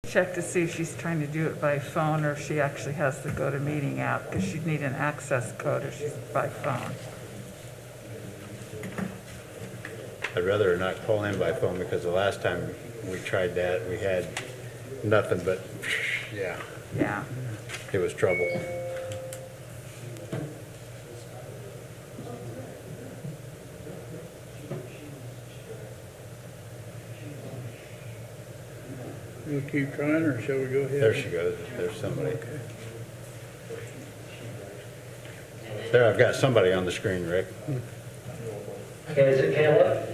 Check to see if she's trying to do it by phone or if she actually has the GoToMeeting app, because she'd need an access code if she's by phone. I'd rather not call in by phone because the last time we tried that, we had nothing but, yeah, Yeah. it was trouble. We'll keep trying, or shall we go ahead? There she goes. There's somebody. There, I've got somebody on the screen, Rick. Okay, is it Kayla?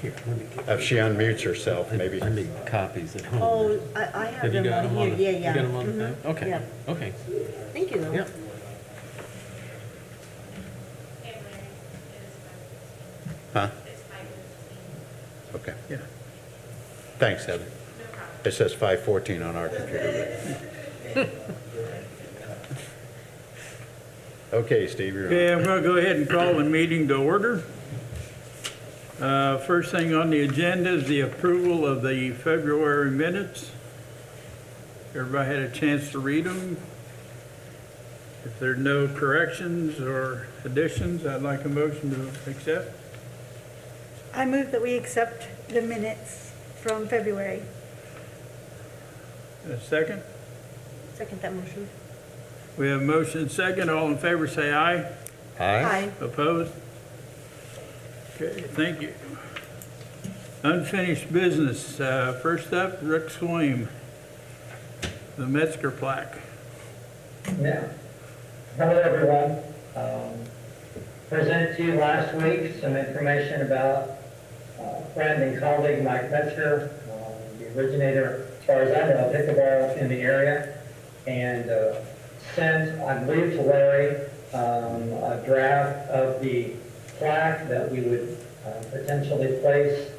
Here, let me, If she unmutes herself, maybe. I need copies at home. Oh, I have Have you them got them on on? here, the- yeah. You got them on the Mhm. thing? Okay, Yeah. okay, Thank you, though. yeah. Huh? Okay. Yeah. Thanks, Heather. It says 5:14 on our computer. Okay, Steve, you're on. Okay, I'm going to go ahead and call the meeting to order. First thing on the agenda is the approval of the February minutes. Everybody had a chance to read them. If there are no corrections or additions, I'd like a motion to accept. I move that we accept the minutes from February. A second? Second that motion. We have a motion and second. All in favor, say aye. Aye. Opposed? Okay, thank you. Unfinished business. First up, Rick Swaim, the Metzger plaque. Yeah. Hello, everyone. Presented to you last week some information about friend and colleague Mike Metzger, the originator, as far as I know, of pickleball in the area, and sent, I believe, to Larry a draft of the plaque that we would potentially place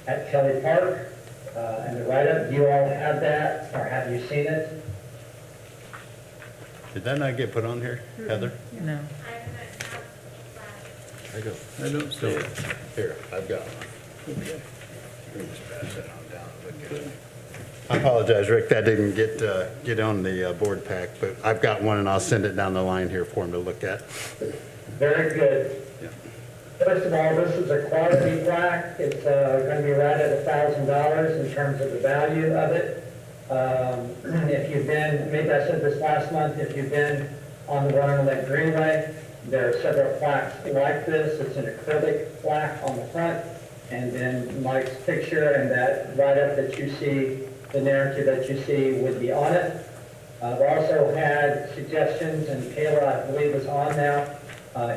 at Kelly Park and the write-up. Do you all have that, or have you seen it? Did that not get put on here, Heather? No. I go. I don't see it. Here, I've got one. Okay. Let me just pass that on down. Look at it. I apologize, Rick, that didn't get on the board pack, but I've got one and I'll send it down the line here for him to look at. Very good. Yeah. First of all, this is a quality plaque. It's going to be right at $1,000 in terms of the value of it. If you've been, maybe I said this last month, if you've been on the Running Lake Greenway, there are several plaques like this. It's an acrylic plaque on the front, and then Mike's picture and that write-up that you see, the narrative that you see would be on it. I've also had suggestions, and Kayla, I believe, is on now,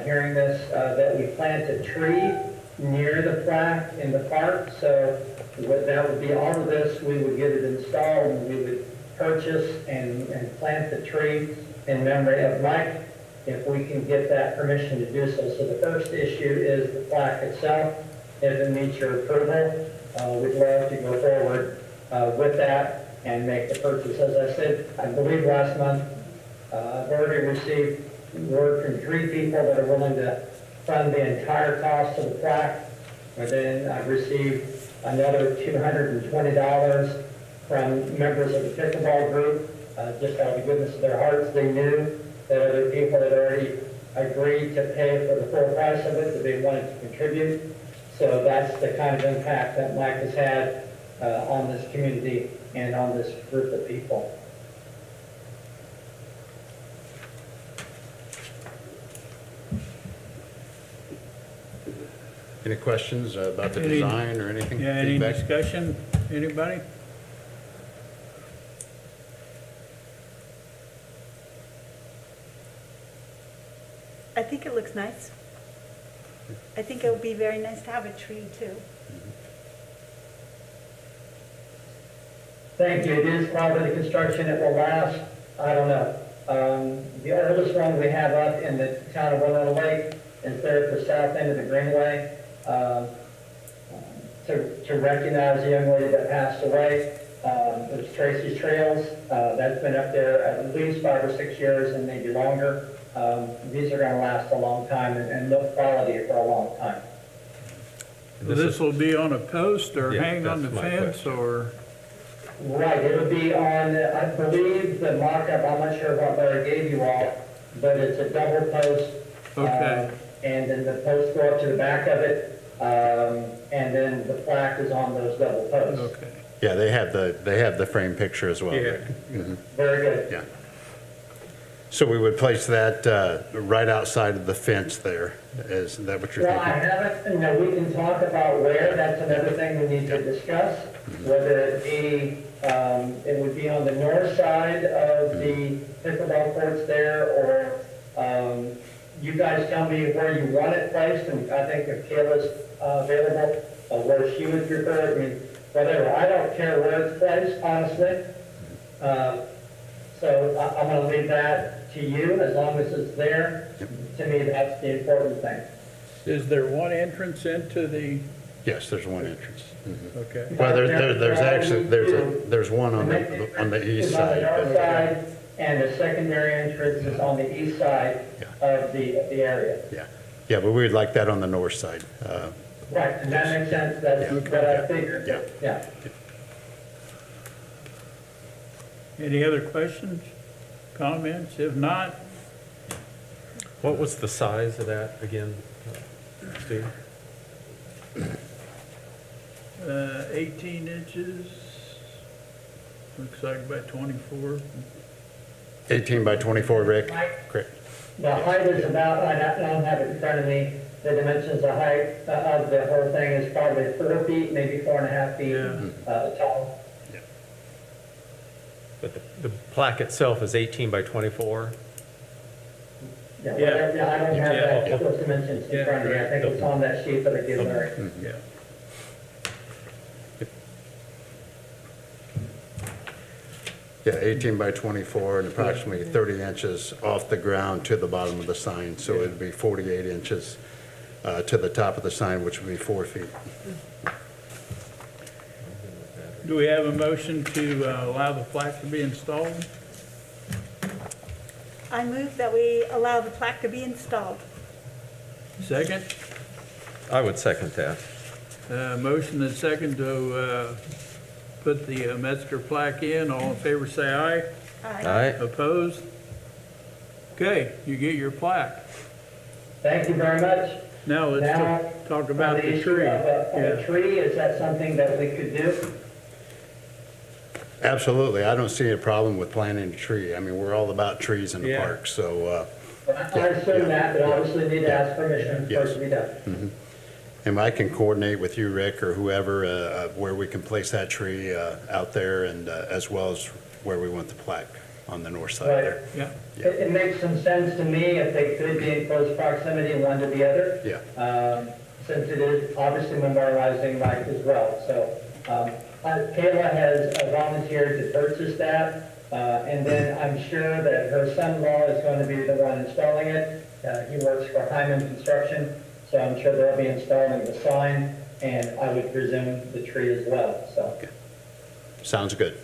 hearing this, that we plant a tree near the plaque in the park. So that would be all of this. We would get it installed, and we would purchase and plant the tree in memory of Mike, if we can get that permission to do so. So the first issue is the plaque itself. If it meets your approval, we'd love to go forward with that and make the purchase. As I said, I believe last month, I've already received word from 3 people that are willing to fund the entire cost of the plaque. And then I've received another $220 from members of the pickleball group. Just out of the goodness of their hearts, they knew that other people had already agreed to pay for the full price of it, that they wanted to contribute. So that's the kind of impact that Mike has had on this community and on this group of people. Any questions about the Any- design or anything? Yeah, any Feedback? discussion? Anybody? I think it looks nice. I think it would be very nice to have a tree, too. Thank you. It is quality construction. It will last, I don't know. The oldest one we have up in the town of Willow Lake is there at the south end of the Greenway, to recognize the young lady that passed away. It's Tracy's Trails. That's been up there at least 5 or 6 years and maybe longer. These are going to last a long time and look quality for a long time. So this will be on a post or Yeah, hang on the that's my fence question. or? Right, it'll be on, I believe the mock-up, I'm not sure what Larry gave you all, but it's a double post. Okay. And then the posts go up to the back of it, and then the plaque is on those double posts. Okay. Yeah, they have the frame picture as well, Yeah. Rick. Very good. Yeah. So we would place that right outside of the fence there. Is that what you're Well, I thinking? haven't, we can talk about where, that's another thing we need to discuss, whether it would be on the north side of the pickleball courts there, or, you guys tell me where you want it placed, and I think if Kayla's available, where she would prefer, I mean, whatever, I don't care where it's placed, honestly. So I'm gonna leave that to you, as long as it's there. To me, that's the important thing. Is there one entrance into the, Yes, there's one entrance. okay, Well, there's actually, there's one on the east It's on the side. north but- side, and the secondary entrance is on the east side of the area. Yeah, but we'd like that on the north side. Right, and that makes sense, that's what I figured, yeah. any other questions, comments? If not, What was the size of that again, Steve? 18 inches, looks like by 24. 18 by 24, Rick? Mike? Correct. The height is about, I don't have it in front of me, the dimensions, the height of the whole thing is probably 4 feet, maybe 4.5 feet Yeah. tall. But the plaque itself is 18 by 24? Yeah, whatever, I don't have Yeah. those dimensions in Yeah, front of me, I think it's on that sheet that I gave Larry. Yeah. Yeah, 18 by 24 and approximately 30 inches off the ground to the bottom of the sign. So it'd be 48 inches to the top of the sign, which would be 4 feet. Do we have a motion to allow the plaque to be installed? I move that we allow the plaque to be installed. Second? I would second that. Motion and second to put the Metzger plaque in. All in favor, say aye. Aye. Opposed? Okay, you get your plaque. Thank you very much. Now let's Now, talk about the issue tree. of a Yeah. tree, is that something that we could do? Absolutely. I don't see a problem with planting a tree. I mean, we're all about trees in the Yeah. park, so, I assume that, but obviously need to ask permission for it to be done. and I can coordinate with you, Rick, or whoever, where we can place that tree out there, and as well as where we want the plaque on the north side Right. there. Yeah, It makes some sense to me if they could be in close proximity one to the other. Yeah. Since it is obviously memorializing Mike as well. So Kayla has volunteered to purchase that, and then I'm sure that her son-in-law is going to be the one installing it. He works for Hyman Construction, so I'm sure they'll be installing the sign, and I would presume the tree as well, so. Sounds good.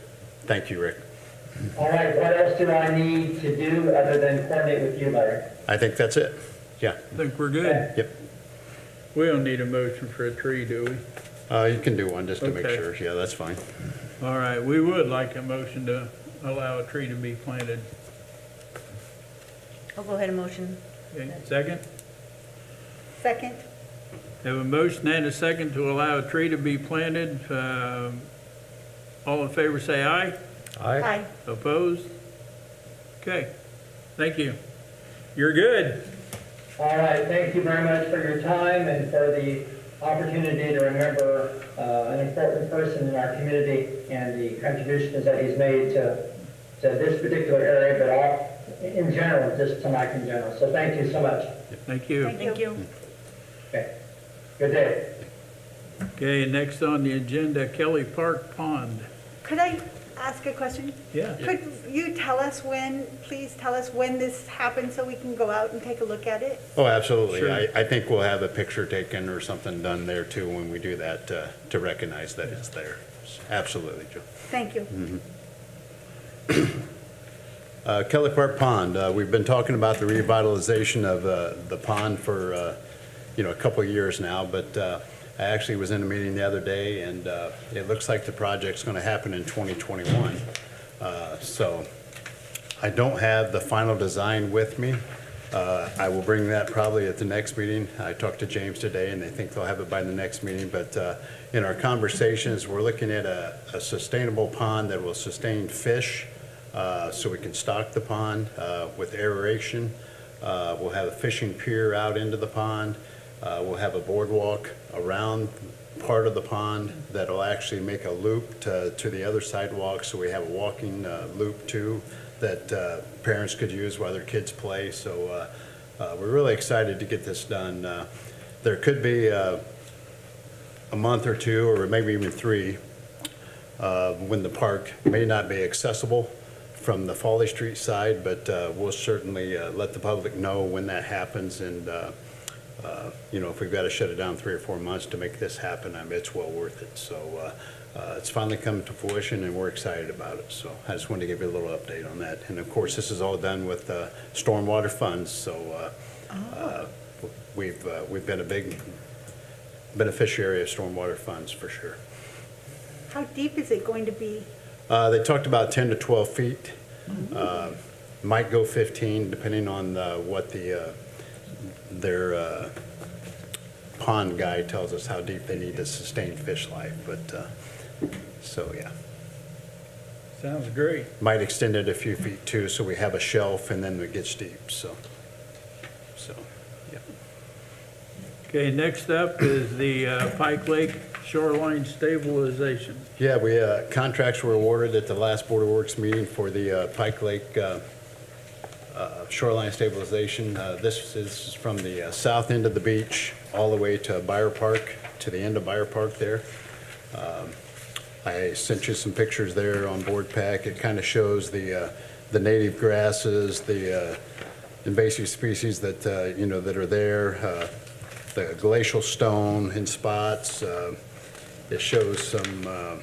Thank you, Rick. All right, what else do I need to do other than coordinate with you, Larry? I think that's it. Yeah. I think we're good. Yep. We don't need a motion for a tree, do we? You can do one just to make Okay. sure. Yeah, that's fine. All right, we would like a motion to allow a tree to be planted. I'll go ahead and motion. Okay, second? Second? Have a motion and a second to allow a tree to be planted. All in favor, say aye. Aye. Opposed? Okay, thank you. You're good. All right, thank you very much for your time and for the opportunity to remember an important person in our community and the contributions that he's made to this particular area, but all, in general, just to Mike in general. So thank you so much. Thank you. Thank you. Okay, good day. Okay, next on the agenda, Kelly Park Pond. Could I ask a question? Yeah. Could you tell us when, please tell us when this happened so we can go out and take a look at it? Oh, absolutely. Sure. I think we'll have a picture taken or something done there too when we do that to recognize that it's there. Absolutely, Joe. Thank you. Kelly Park Pond, we've been talking about the revitalization of the pond for, a couple of years now, but I actually was in a meeting the other day, and it looks like the project's going to happen in 2021. So I don't have the final design with me. I will bring that probably at the next meeting. I talked to James today, and they think they'll have it by the next meeting. But in our conversations, we're looking at a sustainable pond that will sustain fish, so we can stock the pond with aeration. We'll have a fishing pier out into the pond. We'll have a boardwalk around part of the pond that'll actually make a loop to the other sidewalk, so we have a walking loop too that parents could use while their kids play. So we're really excited to get this done. There could be a month or two, or maybe even 3, when the park may not be accessible from the Folly Street side, but we'll certainly let the public know when that happens. And if we've got to shut it down 3 or 4 months to make this happen, I mean, it's well worth it. So it's finally come to fruition, and we're excited about it. So I just wanted to give you a little update on that. And of course, this is all done with stormwater funds. So we've been a big beneficiary of stormwater funds for sure. How deep is it going to be? They talked about 10 to 12 feet. Might go 15, depending on what their pond guy tells us how deep they need to sustain fish life. But so yeah, Sounds great. might extend it a few feet too, so we have a shelf and then it gets deep. So yeah. Okay, next up is the Pike Lake Shoreline Stabilization. Yeah, we, contracts were awarded at the last Board of Works meeting for the Pike Lake Shoreline Stabilization. This is from the south end of the beach all the way to Buyer Park, to the end of Buyer Park there. I sent you some pictures there on board pack. It kind of shows the native grasses, the invasive species that, that are there, the glacial stone in spots. It shows some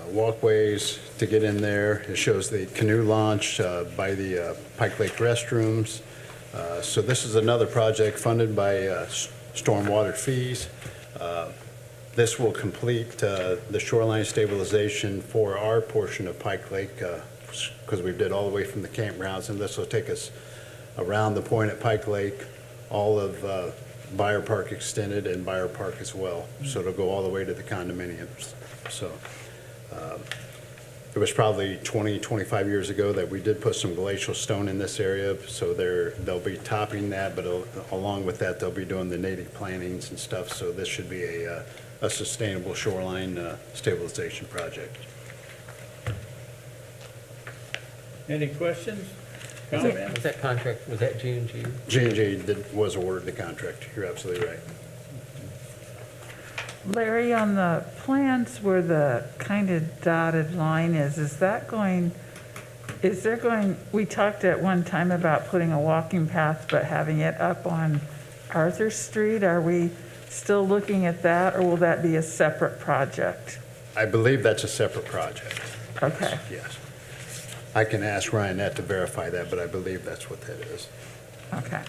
walkways to get in there. It shows the canoe launch by the Pike Lake Restrooms. So this is another project funded by stormwater fees. This will complete the shoreline stabilization for our portion of Pike Lake, because we did all the way from the campgrounds, and this will take us around the point at Pike Lake, all of Buyer Park extended, and Buyer Park as well. So it'll go all the way to the condominiums. So it was probably 20, 25 years ago that we did put some glacial stone in this area. So they'll be topping that, but along with that, they'll be doing the native plantings and stuff. So this should be a sustainable shoreline stabilization project. Any questions, Was comments? that contract, was that G&G? G&G was awarded the contract. You're absolutely right. Larry, on the plans where the kind of dotted line is there going, we talked at one time about putting a walking path, but having it up on Arthur Street. Are we still looking at that, or will that be a separate project? I believe that's a separate project. Okay. Yes. I can ask Ryan that to verify that, but I believe that's what that is. Okay.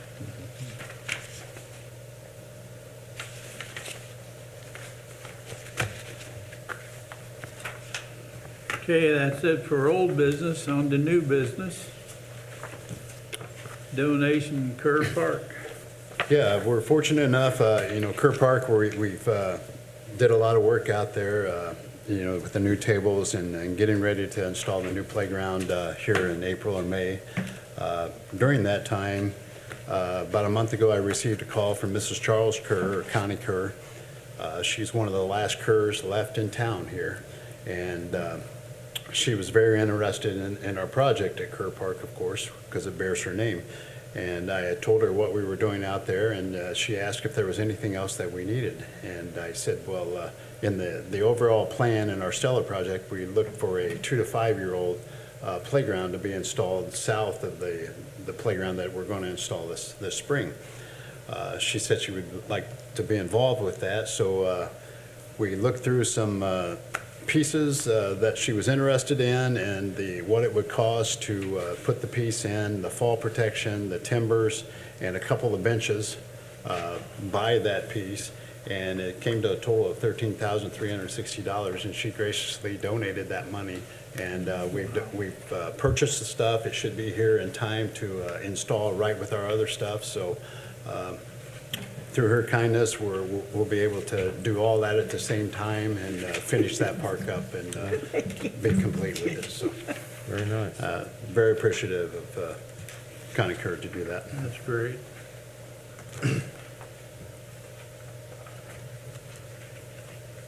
Okay, that's it for old business. On to new business. Donation Kerr Park. Yeah, we're fortunate enough, Kerr Park, where we've did a lot of work out there, with the new tables and getting ready to install the new playground here in April or May. During that time, about a month ago, I received a call from Mrs. Charles Kerr, or Connie Kerr. She's one of the last Kerrs left in town here, and she was very interested in our project at Kerr Park, of course, because it bears her name. And I had told her what we were doing out there, and she asked if there was anything else that we needed. And I said, well, in the overall plan in our Stella project, we looked for a 2 to 5 year old playground to be installed south of the playground that we're going to install this spring. She said she would like to be involved with that, so we looked through some pieces that she was interested in, and what it would cost to put the piece in, the fall protection, the timbers, and a couple of benches by that piece. and it came to a total of $13,360, and she graciously donated that money. And we've purchased the stuff. It should be here in time to install right with our other stuff. So through her kindness, we'll be able to do all that at the same time and finish that park up and be complete with it. So Very nice. very appreciative of Connie Kerr to do that. That's great.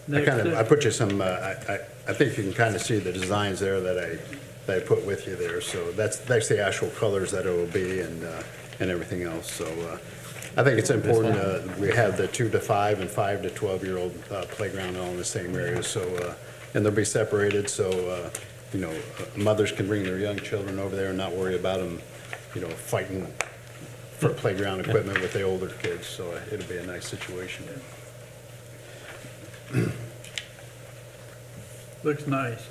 Next I up- put you some, I think you can kind of see the designs there that I put with you there. So that's the actual colors that it will be and everything else. So I think it's important, we have the 2 to 5 and 5 to 12-year-old playground all in the same area. So, and they'll be separated, so, mothers can bring their young children over there and not worry about them, fighting for playground equipment with the older kids. So it'll be a nice situation. Looks nice.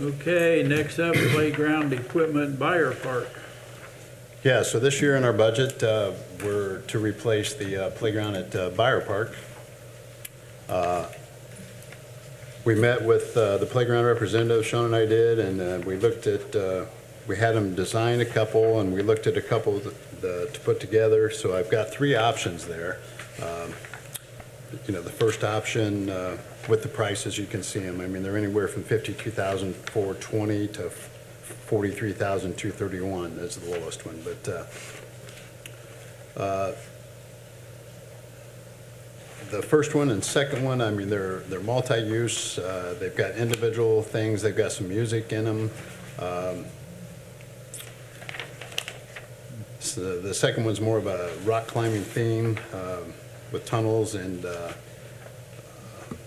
Okay, next up, playground equipment buyer park. Yeah, so this year in our budget, we're to replace the playground at Byre Park. We met with the playground representative, Sean and I did, and we looked at, we had them design a couple, and we looked at a couple to put together. So I've got 3 options there. The first option with the prices, you can see them. I mean, they're anywhere from $52,420 to $43,231. That's the lowest one. But the first one and second one, I mean, they're multi-use. They've got individual things. They've got some music in them. So the second one's more of a rock climbing theme with tunnels and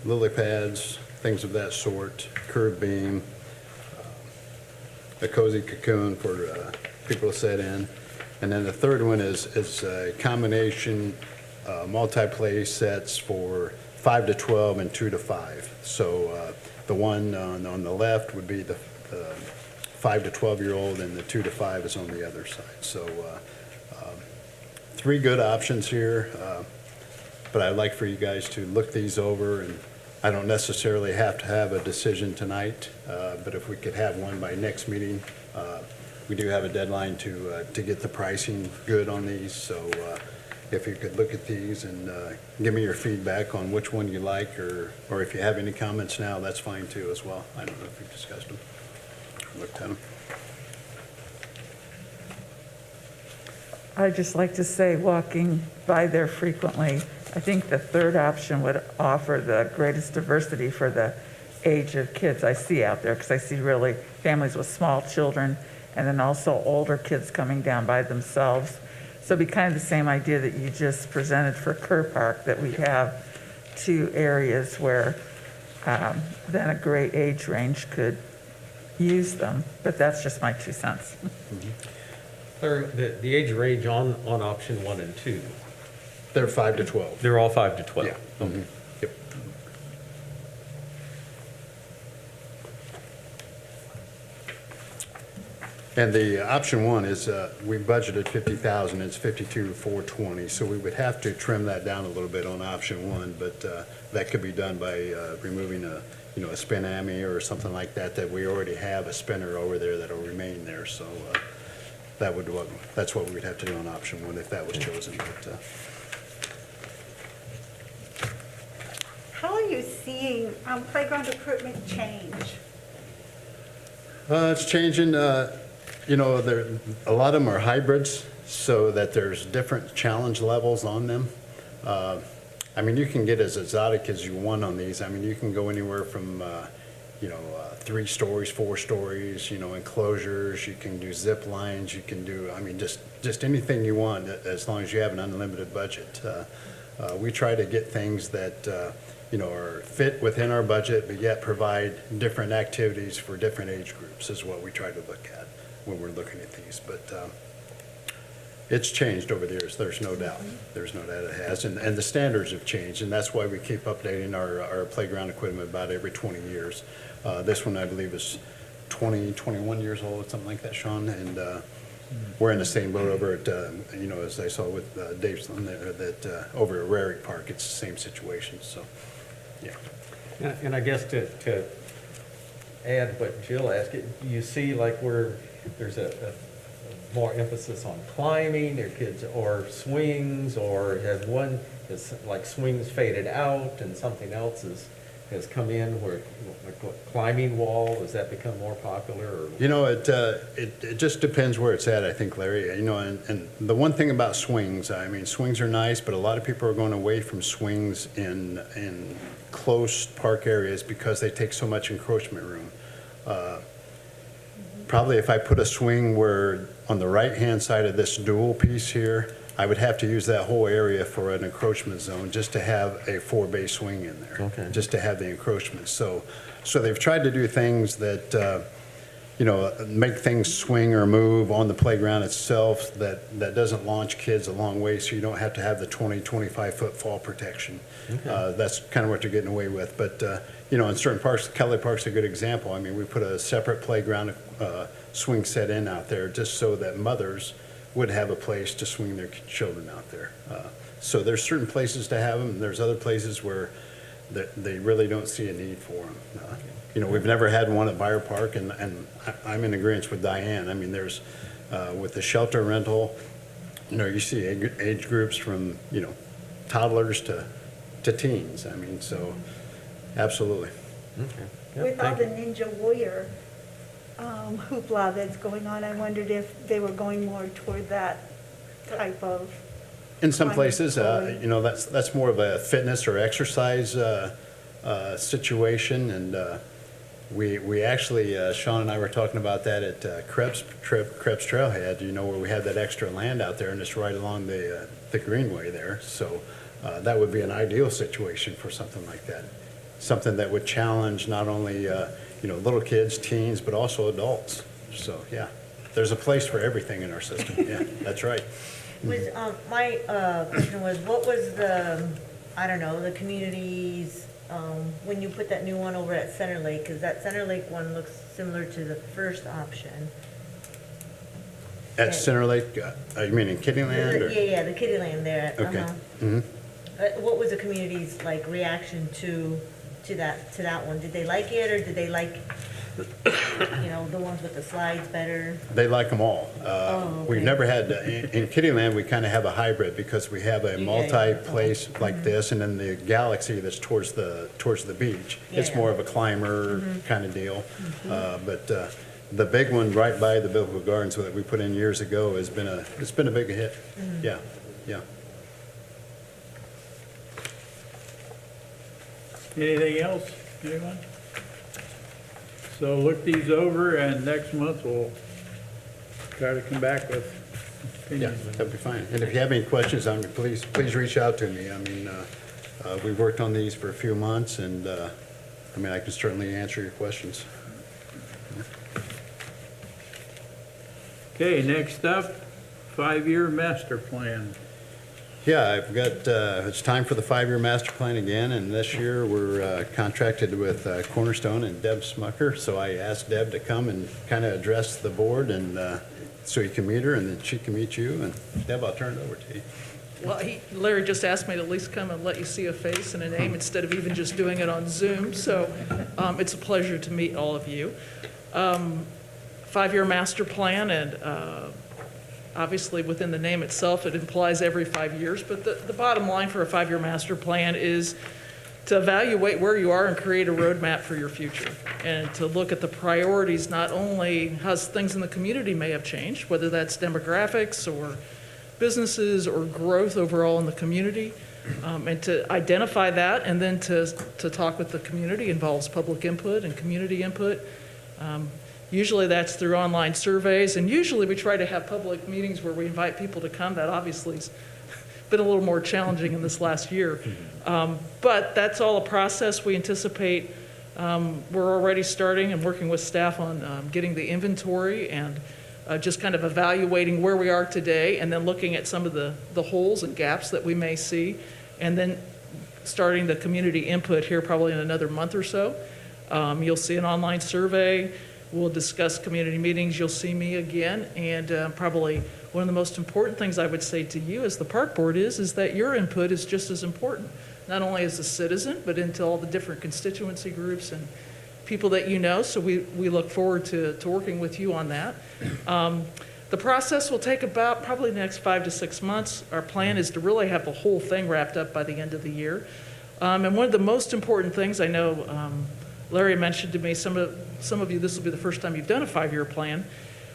lily pads, things of that sort, curved beam, a cozy cocoon for people to sit in. And then the third one is a combination multi-play sets for 5 to 12 and 2 to 5. So the one on the left would be the 5 to 12-year-old, and the 2 to 5 is on the other side. So 3 good options here, but I'd like for you guys to look these over, and I don't necessarily have to have a decision tonight, but if we could have one by next meeting. We do have a deadline to get the pricing good on these, so if you could look at these and give me your feedback on which one you like, or if you have any comments now, that's fine too as well. I don't know if you've discussed them, looked at them. I'd just like to say, walking by there frequently, I think the third option would offer the greatest diversity for the age of kids I see out there, because I see really families with small children and then also older kids coming down by themselves. So it'd be kind of the same idea that you just presented for Kerr Park, that we have 2 areas where then a great age range could use them, but that's just my 2 cents. Claire, the age range on option 1 and 2, They're 5 to 12. they're all 5 to 12? Yeah. Mhm. Yep. And the option 1 is, we budgeted 50,000, it's 52,420, so we would have to trim that down a little bit on option 1, but that could be done by removing a spin ammy or something like that we already have a spinner over there that'll remain there, so that's what we would have to do on option 1 if that was chosen. But, How are you seeing playground equipment change? It's changing, there, a lot of them are hybrids, so that there's different challenge levels on them. I mean, you can get as exotic as you want on these. I mean, you can go anywhere from, 3 stories, 4 stories, enclosures. You can do zip lines. You can do, I mean, just anything you want as long as you have an unlimited budget. We try to get things that, are fit within our budget, but yet provide different activities for different age groups is what we try to look at when we're looking at these. But it's changed over the years, there's no doubt. There's no doubt it has. And the standards have changed, and that's why we keep updating our playground equipment about every 20 years. This one, I believe, is 20, 21 years old, something like that, Sean, and we're in the same boat over at, as I saw with Dave's son there, that over at Rarick Park, it's the same situation, so, yeah. And I guess to add what Jill asked, you see like where there's a more emphasis on climbing, their kids, or swings, or has one, is like swings faded out and something else has come in where, like what, climbing wall, has that become more popular? Or? It just depends where it's at, I think, Larry. And the one thing about swings, I mean, swings are nice, but a lot of people are going away from swings in close park areas because they take so much encroachment room. Probably if I put a swing where on the right-hand side of this dual piece here, I would have to use that whole area for an encroachment zone just to have a 4-bay swing in there. Okay. Just to have the encroachment. So they've tried to do things that, make things swing or move on the playground itself that doesn't launch kids a long way, so you don't have to have the 20, 25-foot fall protection. Okay. That's kind of what you're getting away with. But, in certain parks, Kelly Park's a good example. I mean, we put a separate playground swing set in out there just so that mothers would have a place to swing their children out there. So there's certain places to have them, and there's other places where they really don't see a need for them. We've never had one at Byre Park, and I'm in agreement with Diane. I mean, there's, with the shelter rental, you see age groups from, toddlers to teens. I mean, so, absolutely. Okay. Yeah, With all thank the Ninja Warrior hoopla that's going on, I wondered if they were going more toward that type of. In some Climbing, places, pulling. that's more of a fitness or exercise situation, and we actually, Sean and I were talking about that at Krebs Trailhead, where we had that extra land out there, and it's right along the greenway there. So that would be an ideal situation for something like that, something that would challenge not only little kids, teens, but also adults. So yeah, there's a place for everything in our system. Yeah, that's right. Was, my question was, what was the, the communities, when you put that new one over at Center Lake? Because that Center Lake one looks similar to the first option. At Center Lake, you mean in Kittyland? Or? Yeah, the Kitty Land there. Okay. Uh-huh. Mm-hmm. What was the community's reaction to that one? Did they like it, or did they like, the ones with the slides better? They like them all. okay. We've never had, in Kittyland, we kind of have a hybrid because we have a multi-place like this, and then the Galaxy that's towards the beach. It's more of a climber kind of deal. But the big one right by the Biblical Gardens that we put in years ago it's been a big hit. Yeah. Anything else, anyone? So look these over, and next month we'll try to come back with Yeah, opinions. that'd be fine. And if you have any questions, please reach out to me. I mean, we've worked on these for a few months, and I can certainly answer your questions. Okay, next up, 5-year master plan. Yeah, I've got, it's time for the 5-year master plan again, and this year we're contracted with Cornerstone and Deb Smucker, so I asked Deb to come and kind of address the board, and so you can meet her, and then she can meet you, and Deb, I'll turn it over to you. Well, Larry just asked me to at least come and let you see a face and a name instead of even just doing it on Zoom, so it's a pleasure to meet all of you. 5-year master plan, and obviously within the name itself, it implies every 5 years, but the bottom line for a 5-year master plan is to evaluate where you are and create a roadmap for your future, and to look at the priorities, not only how things in the community may have changed, whether that's demographics or businesses or growth overall in the community, and to identify that, and then to talk with the community involves public input and community input. Usually that's through online surveys, and usually we try to have public meetings where we invite people to come. That obviously has been a little more challenging in this last year. But that's all a process. We anticipate we're already starting and working with staff on getting the inventory and just kind of evaluating where we are today, and then looking at some of the holes and gaps that we may see, and then starting the community input here probably in another month or so. You'll see an online survey. We'll discuss community meetings. You'll see me again. And probably one of the most important things I would say to you as the park board is that your input is just as important, not only as a citizen, but into all the different constituency groups and people that you know. So we look forward to working with you on that. The process will take about probably the next 5 to 6 months. Our plan is to really have the whole thing wrapped up by the end of the year. And one of the most important things, I know Larry mentioned to me, some of you, this will be the first time you've done a 5-year plan.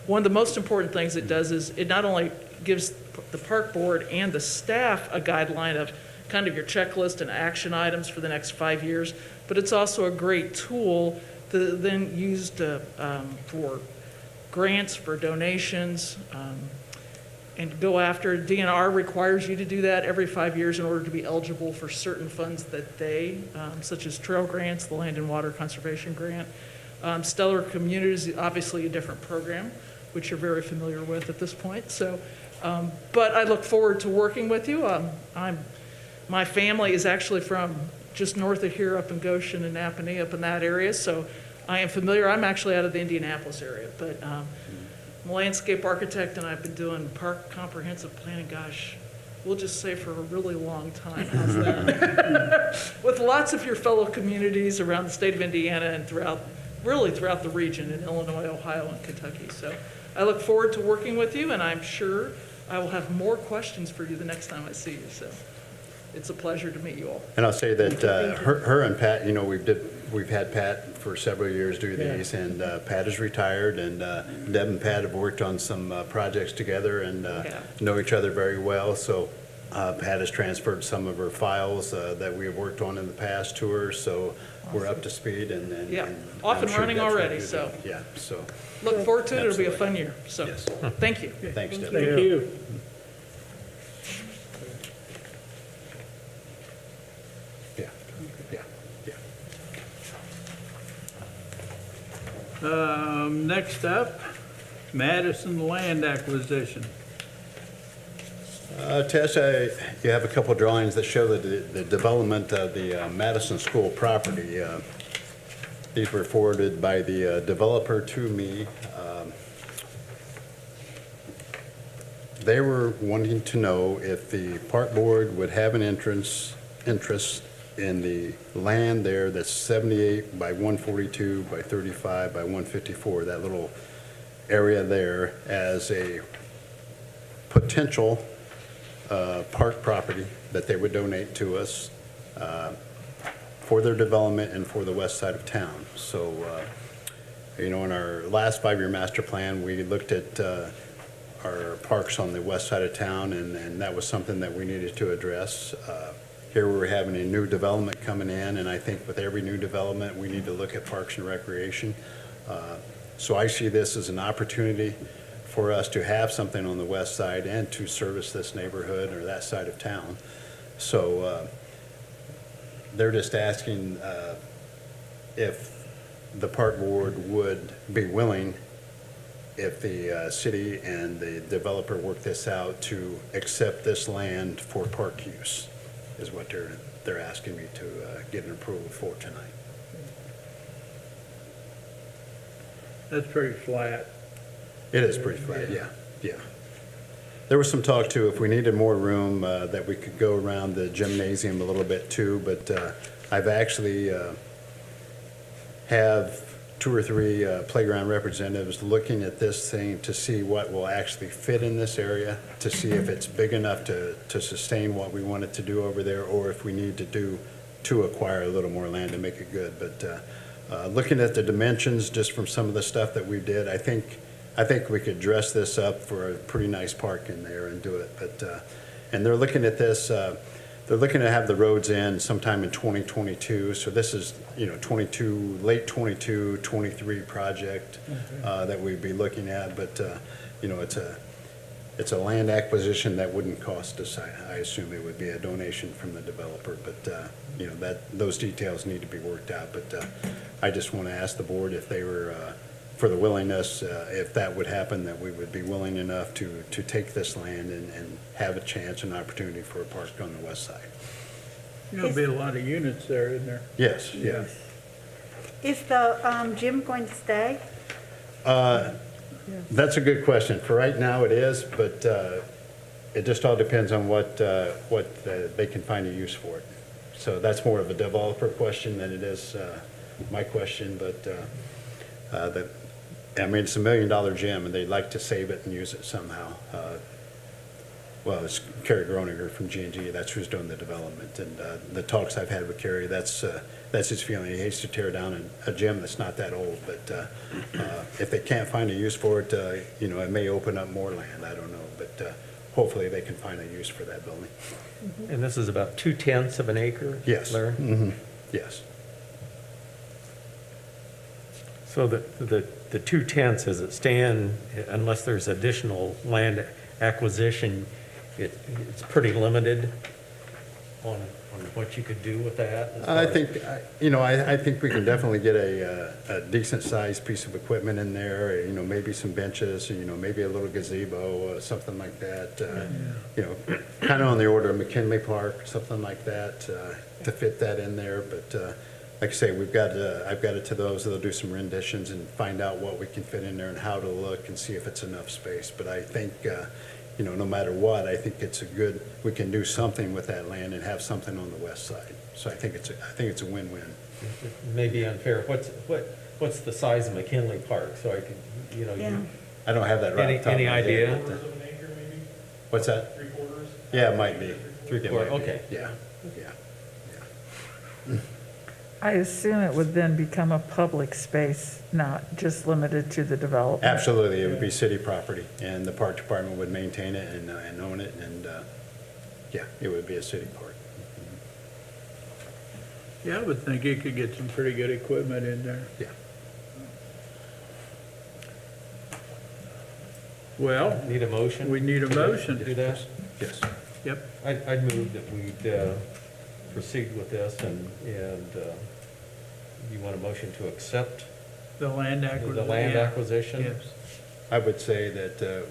One of the most important things it does is it not only gives the park board and the staff a guideline of kind of your checklist and action items for the next 5 years, but it's also a great tool to then use for grants, for donations, and go after. DNR requires you to do that every 5 years in order to be eligible for certain funds that such as trail grants, the Land and Water Conservation Grant. Stellar Communities, obviously a different program, which you're very familiar with at this point. So, but I look forward to working with you. My family is actually from just north of here, up in Goshen and Napanee, up in that area. So I am familiar. I'm actually out of the Indianapolis area, but I'm a landscape architect, and I've been doing park comprehensive planning, gosh, we'll just say for a really long time. How's that? With lots of your fellow communities around the state of Indiana and throughout the region in Illinois, Ohio, and Kentucky. So I look forward to working with you, and I'm sure I will have more questions for you the next time I see you. So it's a pleasure to meet you all. And I'll say that her and Pat, we've had Pat for several years do these, and Pat is retired, and Deb and Pat have worked on some projects together and know each other very well. So Pat has transferred some of her files that we have worked on in the past to her, so we're up to speed and off I'm and sure running that's what already. you So do. Yeah, so look forward to it. It'll be a Absolutely. fun year. So Yes. thank you. thanks, Deb. Thank you. Yeah, yeah, yeah. Next up, Madison land acquisition. Tess, you have a couple drawings that show the development of the Madison School property. These were forwarded by the developer to me. They were wanting to know if the park board would have an interest in the land there that's 78 by 142 by 35 by 154, that little area there, as a potential park property that they would donate to us for their development and for the west side of town. So, in our last 5-year master plan, we looked at our parks on the west side of town, and that was something that we needed to address. Here we're having a new development coming in, and I think with every new development, we need to look at parks and recreation. So I see this as an opportunity for us to have something on the west side and to service this neighborhood or that side of town. So they're just asking if the park board would be willing, if the city and the developer work this out, to accept this land for park use, is what they're asking me to get an approval for tonight. That's pretty flat. It is pretty flat, yeah. There was some talk too, if we needed more room, that we could go around the gymnasium a little bit too, but I've actually have 2 or 3 playground representatives looking at this thing to see what will actually fit in this area, to see if it's big enough to sustain what we want it to do over there, or if we need to acquire a little more land to make it good. But looking at the dimensions, just from some of the stuff that we did, I think we could dress this up for a pretty nice park in there and do it. But and they're looking at this. They're looking to have the roads in sometime in 2022. So this is late 22, 23 project that we'd be looking at. But it's a land acquisition that wouldn't cost us. I assume it would be a donation from the developer. But those details need to be worked out. But I just want to ask the board if they were for the willingness, if that would happen, that we would be willing enough to take this land and have a chance, an opportunity for a park on the west side. There'll be a lot of units there, isn't there? Yes, yeah. Is the gym going to stay? That's a good question. For right now, it is, but it just all depends on what they can find a use for it. So that's more of a developer question than it is my question, but I mean, it's $1 million gym, and they'd like to save it and use it somehow. Well, it's Kerry Groninger from G&G, that's who's doing the development, and the talks I've had with Kerry, that's his feeling. He hates to tear down a gym that's not that old, but if they can't find a use for it, it may open up more land, I don't know, but hopefully they can find a use for that building. And this is about 2/10 of an acre? Yes. Larry? Mhm. Yes. So the 2/10 as it stand, unless there's additional land acquisition, it's pretty limited on what you could do with that? as I far think, I think we can definitely get a decent-sized piece of equipment in there, maybe some benches, maybe a little gazebo, something like that. Kind of on the order of McKinley Park, something like that, to fit that in there. But like I say, I've got it to those, they'll do some renditions and find out what we can fit in there and how to look and see if it's enough space. But I think, no matter what, I think we can do something with that land and have something on the west side. So I think it's a win-win. It may be unfair. What's the size of McKinley Park? So I could, Yeah. I don't have that right off the top of Any my head, idea? but, what's that? 3/4? Yeah, it might be. Three-quarter, It might be. okay. Yeah. I assume it would then become a public space, not just limited to the development. Absolutely, it would be city property, and the park department would maintain it and own it, and, it would be a city park. Yeah, I would think you could get some pretty good equipment in there. Yeah. Well, Need a motion? we need a motion. To do that? Yes. Yep. I'd move that we'd proceed with this, and you want a motion to accept The land acquisition. the land acquisition? Yes. I would say that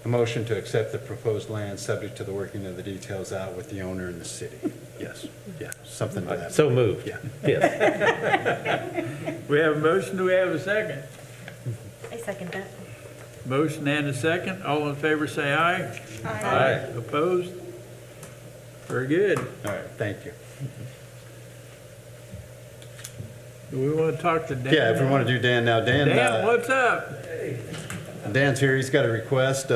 a motion to accept the proposed land, subject to the working of the details out with the owner and the city. Yes, yeah, something to that. So moved. Yeah. Yes. We have a motion, do we have a second? I second that. Motion and a second, all in favor say aye. Aye. Opposed? Very good. All right, thank you. Do we want to talk to Dan? Yeah, if we want to do Dan now. Dan, what's up? Dan's here, he's got a request.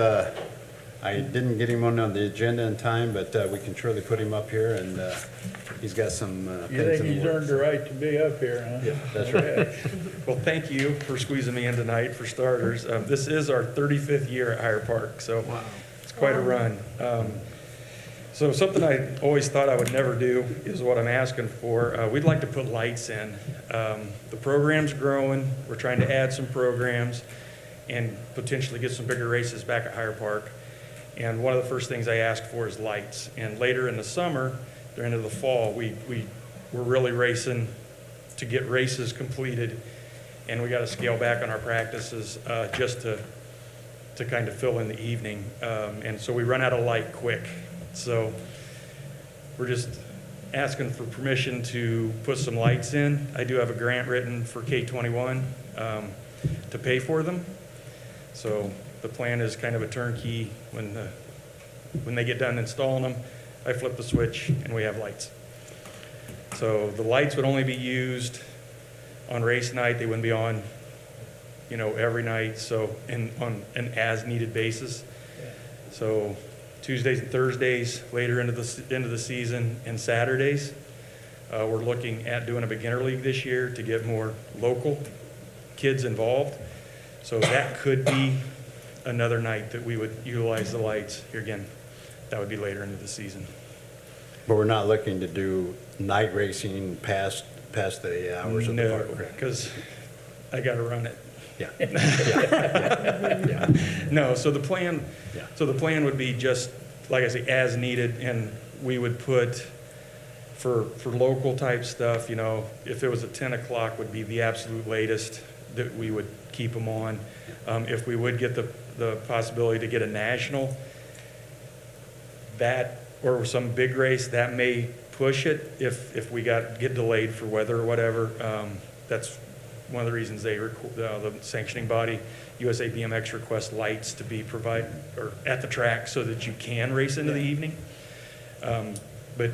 I didn't get him on the agenda in time, but we can surely put him up here, and he's got some You things think in he's the earned works. the right to be up here, huh? Yeah, that's right. Well, thank you for squeezing me in tonight, for starters. This is our 35th year at Higher Park, so it's quite a run. So something I always thought I would never do is what I'm asking for. We'd like to put lights in. The program's growing, we're trying to add some programs and potentially get some bigger races back at Higher Park. And one of the first things I asked for is lights. And later in the summer, during the fall, we were really racing to get races completed, and we got to scale back on our practices just to kind of fill in the evening. And so we run out of light quick. So we're just asking for permission to put some lights in. I do have a grant written for K-21 to pay for them. So the plan is kind of a turnkey. When they get done installing them, I flip the switch and we have lights. So the lights would only be used on race night. They wouldn't be on, every night. So on an as-needed basis. So Tuesdays and Thursdays, later into the season, and Saturdays. We're looking at doing a beginner league this year to get more local kids involved. So that could be another night that we would utilize the lights. Here again, that would be later into the season. But we're not looking to do night racing past the hours of the No, park, correct? because I got to run it. Yeah. No, so the plan, Yeah. would be just, like I say, as needed, and we would put, for local type stuff, if it was at 10 o'clock would be the absolute latest that we would keep them on. If we would get the possibility to get a national, that, or some big race, that may push it if we get delayed for weather or whatever. that's one of the reasons the sanctioning body, USA BMX, requests lights to be provided, or at the track so that you can race into the evening. But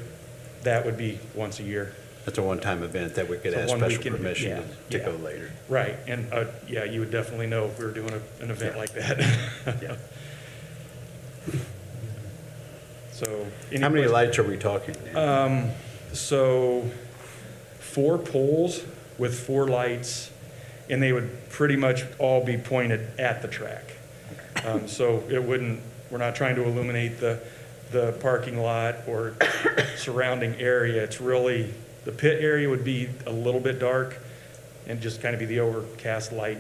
that would be once a year. That's a one-time event that we could So ask one special weekend, permission yeah, to yeah. go later. Right, and, yeah, you would definitely know if we were doing an event Yeah. like that. Yeah. So. How many lights are we talking? Dan? So 4 poles with 4 lights, and they would pretty much all be pointed at the track. So it wouldn't, we're not trying to illuminate the parking lot or surrounding area. It's really, the pit area would be a little bit dark and just kind of be the overcast light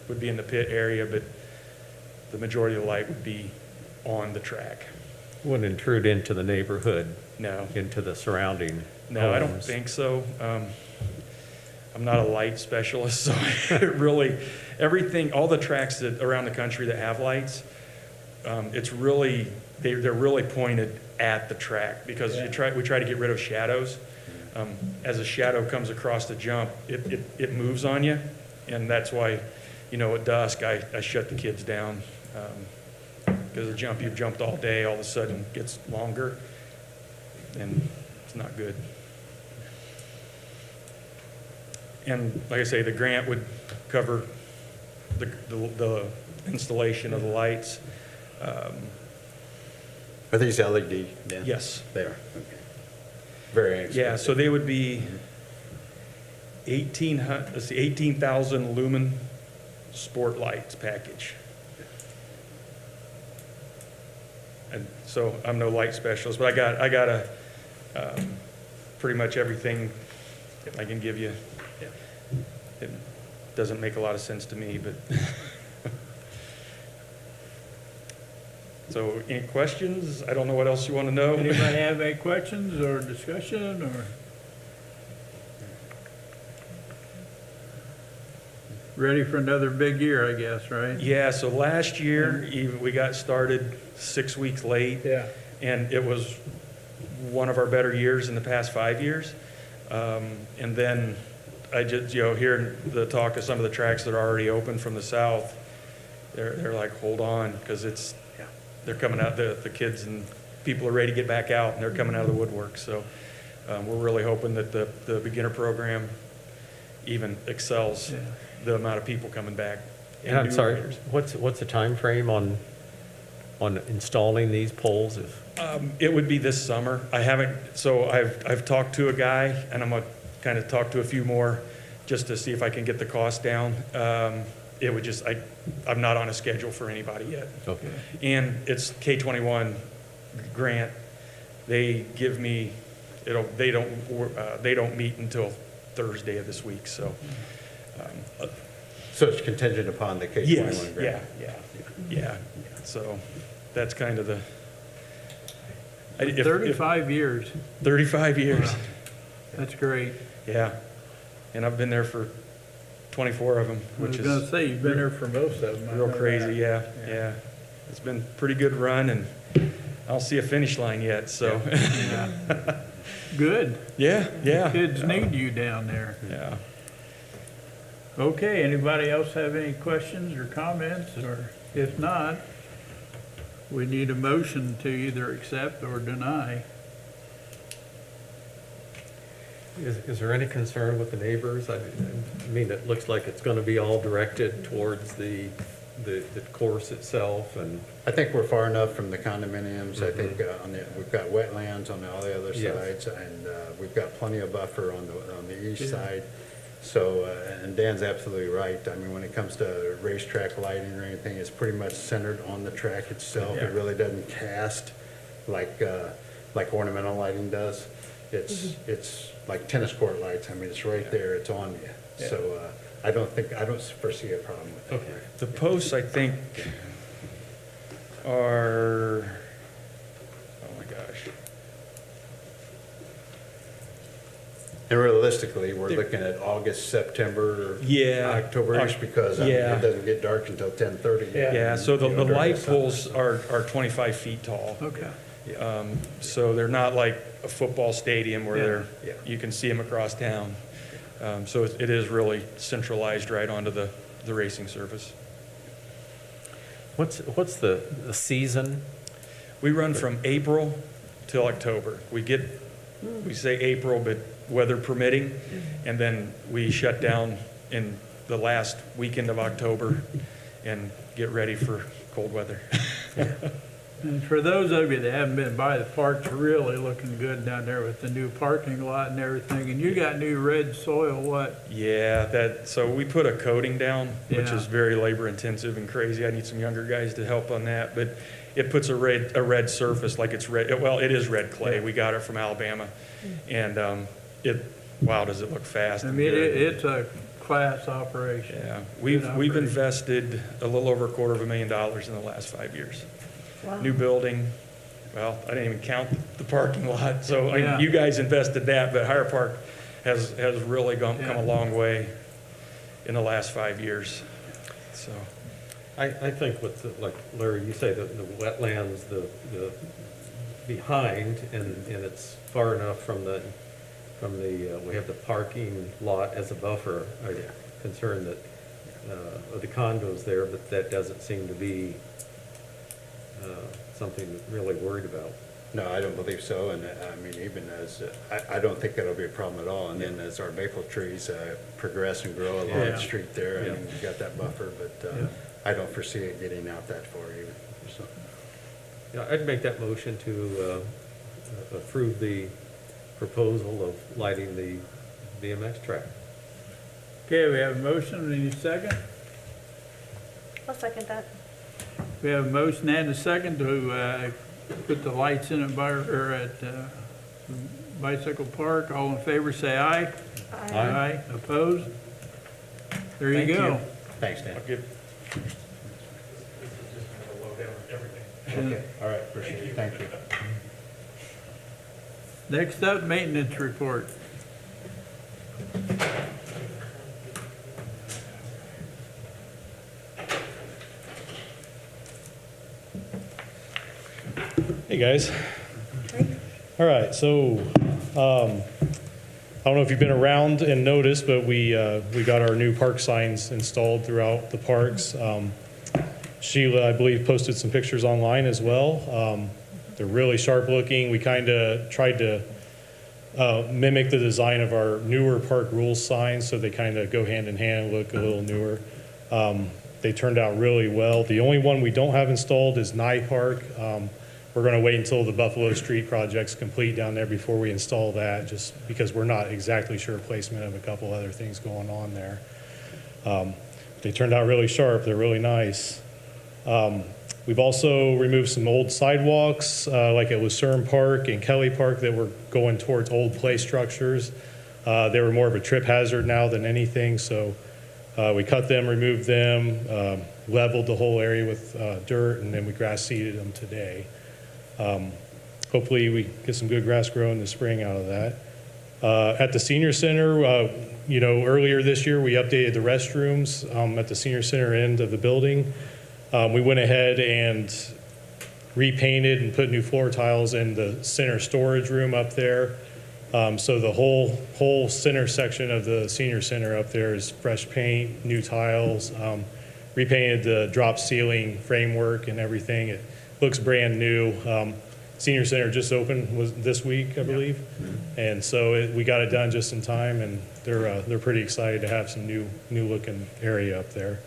would be in the pit area, but the majority of the light would be on the track. Wouldn't intrude into the neighborhood, No. into the surrounding No, I don't homes. think so. I'm not a light specialist, so it really, everything, all the tracks that around the country that have lights, it's really, they're really pointed at the track because we try to get rid of shadows. As a shadow comes across the jump, it moves on you, and that's why, at dusk, I shut the kids down. Because the jump you've jumped all day, all of a sudden gets longer, and it's not good. And like I say, the grant would cover the installation of the lights. Are these LED, Dan? Yes. They are, okay. Very expensive. Yeah, so they would be 18,000 lumen sport lights package. And so I'm no light specialist, but I got a pretty much everything I can give you. It doesn't make a lot of sense to me, but. So any questions? I don't know what else you want to know. Anybody have any questions or discussion or? Ready for another big year, I guess, right? Yeah, so last year, we got started 6 weeks late. Yeah. And it was one of our better years in the past 5 years. And then I just, hearing the talk of some of the tracks that are already open from the south, they're like, hold on, because they're coming out, the kids and people are ready to get back out, and they're coming out of the woodwork. So we're really hoping that the beginner program even excels the amount of people coming back. And I'm new sorry, riders. what's the time frame on installing these poles? It would be this summer. I've talked to a guy, and I'm gonna kind of talk to a few more just to see if I can get the cost down. It would just, I'm not on a schedule for anybody yet. Okay. And it's K-21 grant. They give me, they don't meet until Thursday of this week, so. So it's contingent upon the K-21 grant? Yeah. So that's kind of the. 35 years. 35 years, Wow. That's great. yeah. And I've been there for 24 of them, I was which gonna is say, you've been there for most of them. I real know crazy, that. yeah. It's been a pretty good run, and I don't see a finish line yet, so. Yeah. Good. Yeah. Kids need you down there. Yeah. Okay, anybody else have any questions or comments, or if not, we need a motion to either accept or deny. Is there any concern with the neighbors? I mean, it looks like it's going to be all directed towards the course itself, and I think we're far enough from the condominiums. I think we've got wetlands on all the other Yes. sides, and we've got plenty of buffer on the east side. So, and Dan's absolutely right. I mean, when it comes to racetrack lighting or anything, it's pretty much centered on the track itself. Yeah. It really doesn't cast like ornamental lighting does. It's like tennis court lights. I mean, it's right there. It's on you. Yeah. So I don't foresee a problem with that. Okay. The posts, I think, are, oh my gosh. And realistically, we're looking at August, September, Yeah. October-ish, because Yeah. it doesn't get dark until 10:30. Yeah, so the during light summer. poles are 25 feet tall. Okay. So they're not like a football stadium where Yeah. you can see them across town. So it is really centralized right onto the racing surface. What's the season? We run from April till October. We say April, but weather permitting, and then we shut down in the last weekend of October and get ready for cold weather. And for those of you that haven't been by, the park's really looking good down there with the new parking lot and everything. And you got new red soil, what? Yeah, so we put a coating down, which Yeah. is very labor intensive and crazy. I need some younger guys to help on that, but it puts a red surface like it's red. Well, it is red clay. We got it from Alabama, and wow, does it look fast? I and mean, good. it's a class operation. Yeah, Good we've operation. invested a little over $250,000 in the last 5 years. Wow. New building, well, I didn't even count the parking lot, so Yeah. you guys invested that, but Higher Park has really come Yeah. a long way in the last 5 years, so. I think like Larry, you say, the wetlands, the behind, and it's far enough from the, we have the parking lot as a buffer. I'm concerned that, of the condos there, but that doesn't seem to be something that really worried about. No, I don't believe so, and I mean, even as, I don't think that'll be a problem at all. And then as our maple trees progress and grow along Yeah. the street there, I Yeah. mean, you got that buffer, but Yeah. I don't foresee it getting out that far either, so. Yeah, I'd make that motion to approve the proposal of lighting the BMX track. Okay, we have a motion, any second? I'll second that. We have a motion and a second to put the lights in at Bicycle Park. All in favor, say aye. Aye. Opposed? There you Thank go. you. Thanks, Dan. I'll give. Okay, all right, appreciate it, thank you. Next up, maintenance report. Hey, guys. All right, so I don't know if you've been around and noticed, but we got our new park signs installed throughout the parks. Sheila, I believe, posted some pictures online as well. They're really sharp looking. We kind of tried to mimic the design of our newer park rules signs, so they kind of go hand in hand, look a little newer. They turned out really well. The only one we don't have installed is Nye Park. We're going to wait until the Buffalo Street project's complete down there before we install that, just because we're not exactly sure placement of a couple other things going on there. They turned out really sharp. They're really nice. We've also removed some old sidewalks, like at Lucerne Park and Kelly Park, that were going towards old play structures. They were more of a trip hazard now than anything, so we cut them, removed them, leveled the whole area with dirt, and then we grass seeded them today. Hopefully we get some good grass growing this spring out of that. At the senior center, earlier this year, we updated the restrooms at the senior center end of the building. We went ahead and repainted and put new floor tiles in the center storage room up there. So the whole center section of the senior center up there is fresh paint, new tiles, repainted the drop ceiling framework and everything. It looks brand new. Senior center just opened this week, I believe, and so we got it done just in time, and they're pretty excited to have some new looking area up there.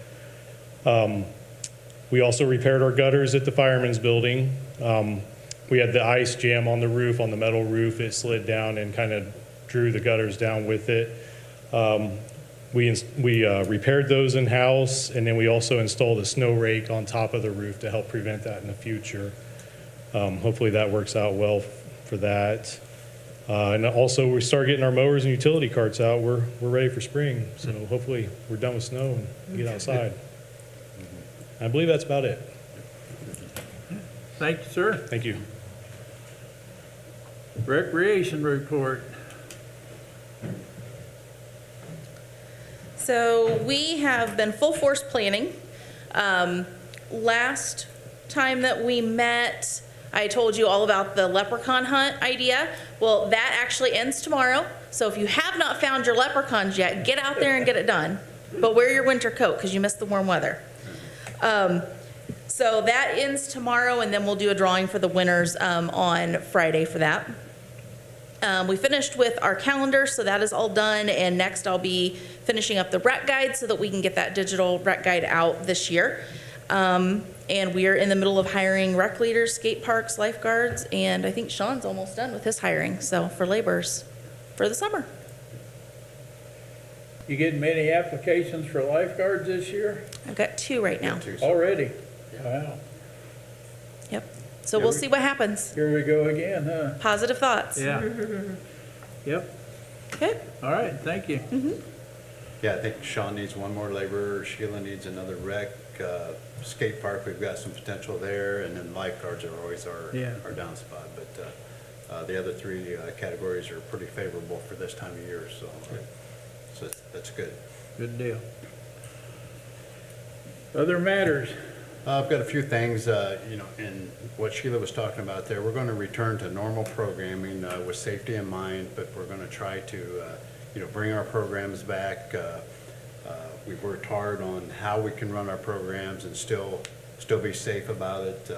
We also repaired our gutters at the fireman's building. We had the ice jam on the roof, on the metal roof. It slid down and kind of drew the gutters down with it. We repaired those in-house, and then we also installed a snow rake on top of the roof to help prevent that in the future. Hopefully that works out well for that. And also we start getting our mowers and utility carts out. We're ready for spring, so hopefully we're done with snow and get outside. I believe that's about it. Thank you, sir. Thank you. Recreation report. So we have been full force planning. Last time that we met, I told you all about the leprechaun hunt idea. Well, that actually ends tomorrow. So if you have not found your leprechauns yet, get out there and get it done. But wear your winter coat because you missed the warm weather. So that ends tomorrow, and then we'll do a drawing for the winners on Friday for that. We finished with our calendar, so that is all done, and next I'll be finishing up the rec guide so that we can get that digital rec guide out this year. And we are in the middle of hiring rec leaders, skate parks, lifeguards, and I think Sean's almost done with his hiring, so for laborers for the summer. You getting many applications for lifeguards this year? I've got 2 right now. Already? Wow. Yep. So we'll see what happens. Here we go again, huh? Positive thoughts. Yeah. Yep. Okay. All right, thank you. Yeah, I think Sean needs one more laborer, Sheila needs another rec, skate park, we've got some potential there, and then lifeguards are always our down spot. But the other 3 categories are pretty favorable for this time of year, so that's good. Good deal. Other matters? I've got a few things, in what Sheila was talking about there. We're going to return to normal programming with safety in mind, but we're going to try to, bring our programs back. We've worked hard on how we can run our programs and still be safe about it.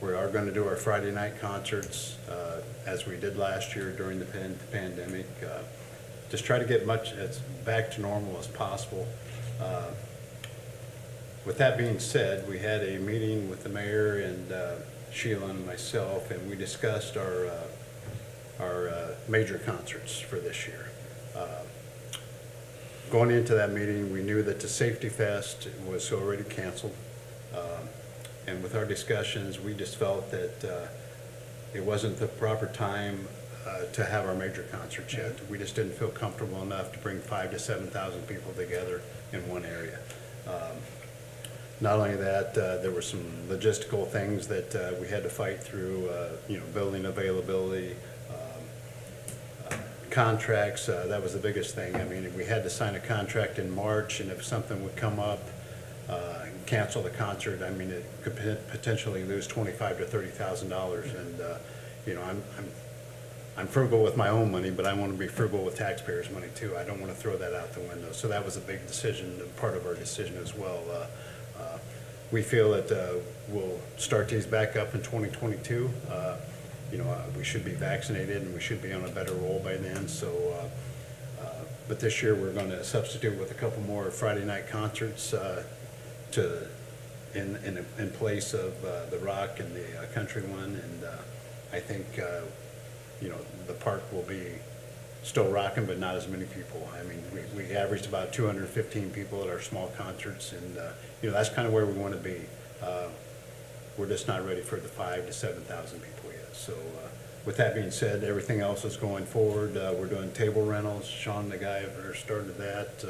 We are going to do our Friday night concerts as we did last year during the pandemic. Just try to get as back to normal as possible. With that being said, we had a meeting with the mayor and Sheila and myself, and we discussed our major concerts for this year. Going into that meeting, we knew that the Safety Fest was already canceled. And with our discussions, we just felt that it wasn't the proper time to have our major concerts yet. We just didn't feel comfortable enough to bring 5,000 to 7,000 people together in one area. Not only that, there were some logistical things that we had to fight through, building availability, contracts, that was the biggest thing. I mean, we had to sign a contract in March, and if something would come up, and cancel the concert, I mean, it could potentially lose $25,000 to $30,000. And, I'm frugal with my own money, but I want to be frugal with taxpayers' money too. I don't want to throw that out the window. So that was a big decision, part of our decision as well. We feel that we'll start these back up in 2022. We should be vaccinated and we should be on a better roll by then. So, but this year we're going to substitute with a couple more Friday night concerts in place of the rock and the country one. And I think the park will be still rocking, but not as many people. I mean, we averaged about 215 people at our small concerts, and that's kind of where we want to be. We're just not ready for the 5,000 to 7,000 people yet. So with that being said, everything else is going forward. We're doing table rentals. Sean, the guy, started that.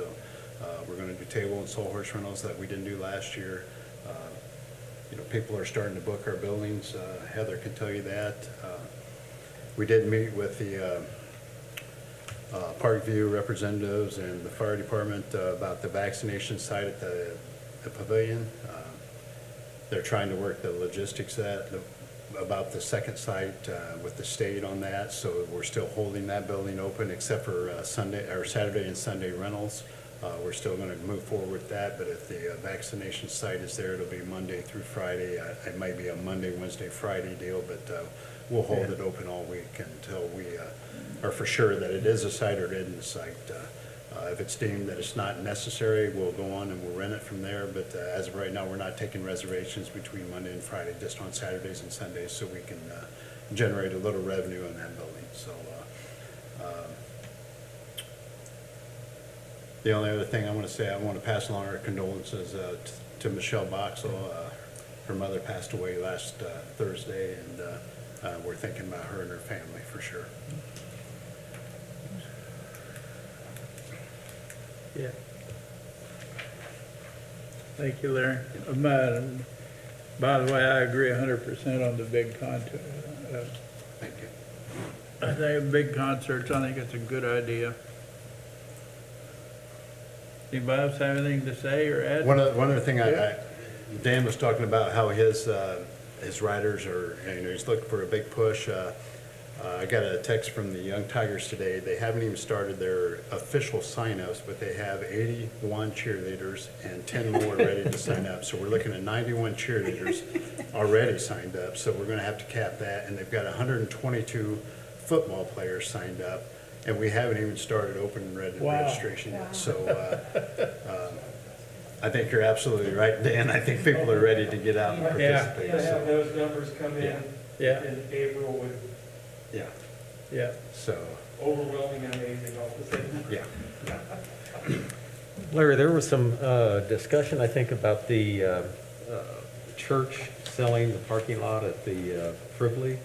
We're going to do table and sawhorse rentals that we didn't do last year. People are starting to book our buildings. Heather can tell you that. We did meet with the Parkview representatives and the fire department about the vaccination site at the pavilion. They're trying to work the logistics about the second site with the state on that. So we're still holding that building open except for Saturday and Sunday rentals. We're still going to move forward with that, but if the vaccination site is there, it'll be Monday through Friday. It might be a Monday, Wednesday, Friday deal, but we'll hold it open all week until we are for sure that it is a site or it isn't a site. If it's deemed that it's not necessary, we'll go on and we'll rent it from there. But as of right now, we're not taking reservations between Monday and Friday, just on Saturdays and Sundays, so we can generate a little revenue in that building. So the only other thing I want to say, I want to pass along our condolences to Michelle Boxall. Her mother passed away last Thursday, and we're thinking about her and her family for sure. Yeah. Thank you, Larry. By the way, I agree 100% on the big concert. Thank you. I think big concerts, I think it's a good idea. Anybody else have anything to say or add? One other thing, Dan was talking about how his his riders are, he's looking for a big push. I got a text from the Young Tigers today. They haven't even started their official signups, but they have 81 cheerleaders and 10 more ready to sign up. So we're looking at 91 cheerleaders already signed up. So we're going to have to cap that. And they've got 122 football players signed up. And we haven't even started open registration yet. So I think you're absolutely right, Dan. I think people are ready to get out and participate. To have those numbers come in Yeah. in April would Yeah, Yeah. so, overwhelming and amazing all at the same time. yeah. Larry, there was some discussion, I think, about the church selling the parking lot at the Frivolity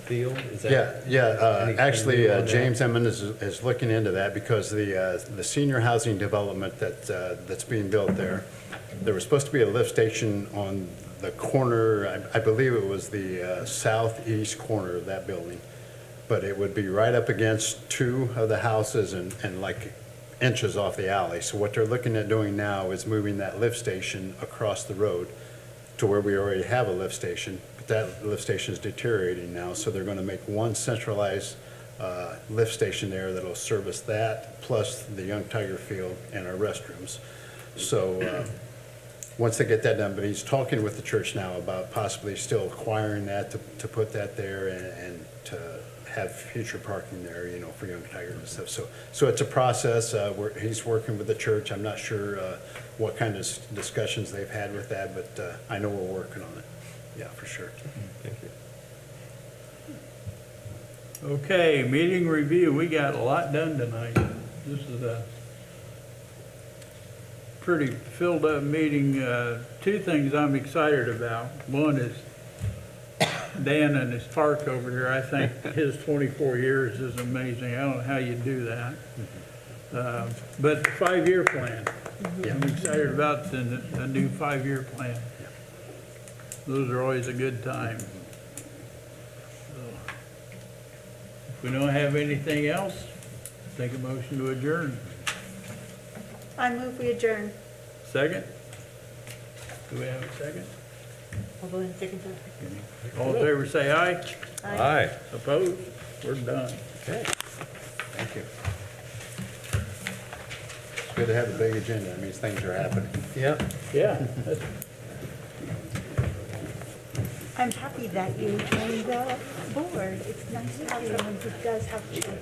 field. Is that anything Actually, new on that? James Emmons is looking into that because the senior housing development that's being built there was supposed to be a lift station on the corner, I believe it was the southeast corner of that building, but it would be right up against two of the houses and like inches off the alley. So what they're looking at doing now is moving that lift station across the road to where we already have a lift station, but that lift station is deteriorating now, so they're going to make one centralized lift station there that'll service that, plus the Young Tiger Field and our restrooms. So once they get that done, but he's talking with the church now about possibly still acquiring that to put that there and to have future parking there, for Young Tiger and stuff. So it's a process. He's working with the church. I'm not sure what kind of discussions they've had with that, but I know we're working on it. Yeah, for sure. Thank you. Okay, meeting review. We got a lot done tonight. This is a pretty filled up meeting. Two things I'm excited about. One is Dan and his park over here. I think his 24 years is amazing. I don't know how you do that. But the 5-year plan. I'm excited about the new 5-year plan. Those are always a good time. So, if we don't have anything else, take a motion to adjourn. I move we adjourn. Second? Do we have a second? I'll go ahead and second that. All in favor, say aye. Aye. Opposed? We're done. Okay. Thank you. It's good to have a big agenda. That means things are happening. Yeah. Yeah. I'm happy that you joined the board. It's nice to have someone who does have children.